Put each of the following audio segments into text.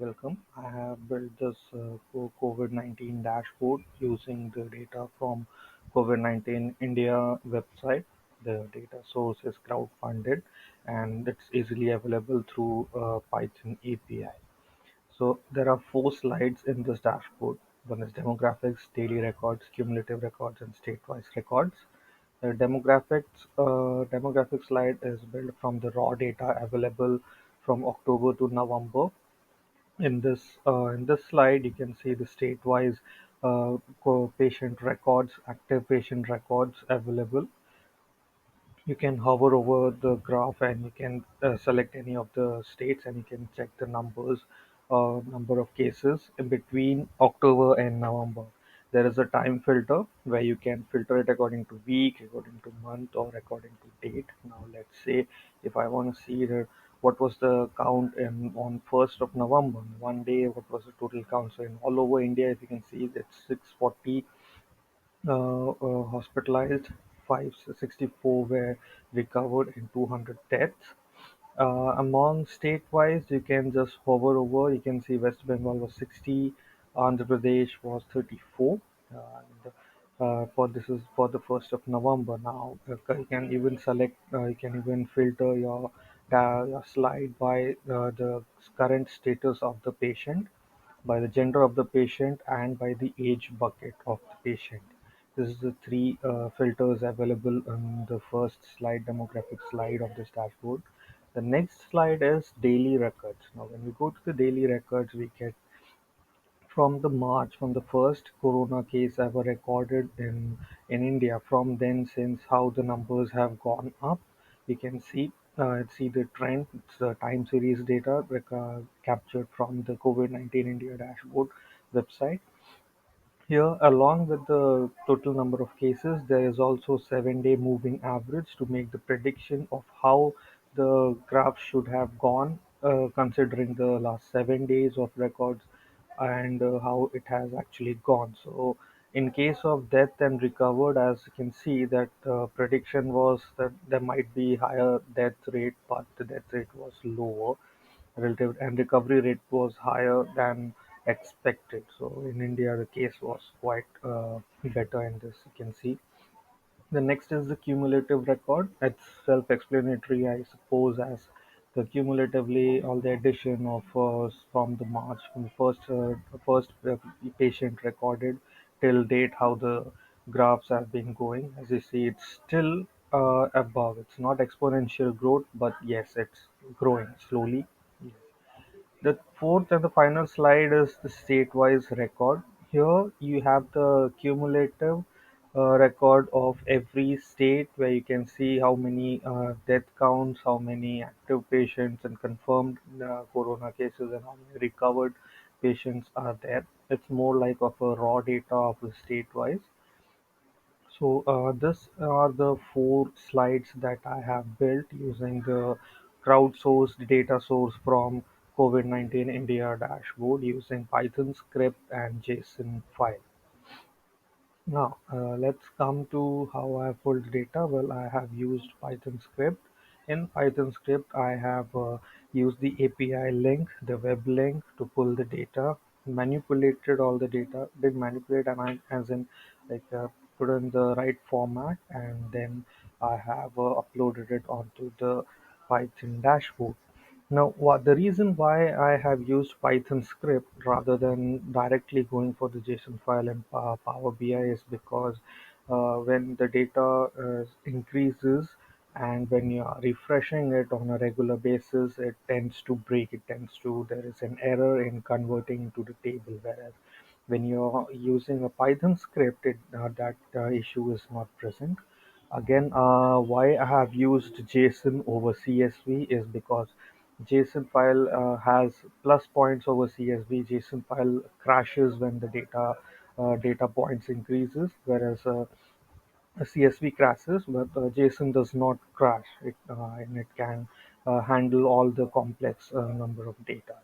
welcome. I have built this COVID-19 dashboard using the data from COVID-19 India website. The data source is crowdfunded and it's easily available through Python API. So there are four slides in this dashboard. One is demographics, daily records, cumulative records, and state-wise records. The demographic slide is built from the raw data available from October to November. In this slide, you can see the state-wise patient records, active patient records available. You can hover over the graph and you can select any of the states and you can check the number of cases in between October and November. There is a time filter where you can filter it according to week, according to month, or according to date. Now, let's say if I want to see what was the count on 1st of November, one day, what was the total count? So, in all over India, if you can see, that's 640 hospitalized, 564 were recovered, and 200 deaths. Among state-wise, you can just hover over. You can see West Bengal was 60, Andhra Pradesh was 34. And, for this is for the 1st of November. Now you can even select. You can even filter your slide by the current status of the patient, by the gender of the patient, and by the age bucket of the patient. This is the three filters available on the first slide, demographic slide of this dashboard. The next slide is daily records. Now, when we go to the daily records, we get from the first corona case ever recorded in India. From then, since how the numbers have gone up, you can see the trend. It's the time series data captured from the COVID-19 India dashboard website. Here, along with the total number of cases, there is also 7-day moving average to make the prediction of how the graph should have gone, considering the last 7 days of records and how it has actually gone. So, in case of death and recovered, as you can see, that prediction was that there might be higher death rate, but the death rate was lower relative, and recovery rate was higher than expected. So in India, the case was quite better in this. You can see the next is the cumulative record. It's self-explanatory, I suppose, as the cumulatively all the addition of from the March from the first patient recorded till date, how the graphs have been going. As you see, it's still above. It's not exponential growth, but yes, it's growing slowly. Yes. The fourth and the final slide is the state-wise record. Here you have the cumulative record of every state where you can see how many death counts, how many active patients and confirmed corona cases, and how many recovered patients are there. It's more like of a raw data of the state-wise. So this are the four slides that I have built using the crowdsourced data source from COVID-19 India dashboard using Python script and JSON file. Now, let's come to how I have pulled data. Well, I have used Python script. In Python script, I have used the API link, the web link to pull the data, manipulated all the data, did manipulate and as in like put in the right format, and then I have uploaded it onto the Python dashboard. Now, what the reason why I have used Python script rather than directly going for the JSON file in Power BI is because when the data increases and when you are refreshing it on a regular basis, it tends to break. It tends to there is an error in converting to the table. Whereas when you're using a Python script, that issue is not present. Again, why I have used JSON over CSV is because JSON file has plus points over CSV. JSON file crashes when the data points increases, whereas a CSV crashes, but JSON does not crash. And it can handle all the complex number of data.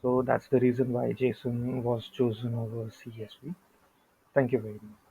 So that's the reason why JSON was chosen over CSV. Thank you very much.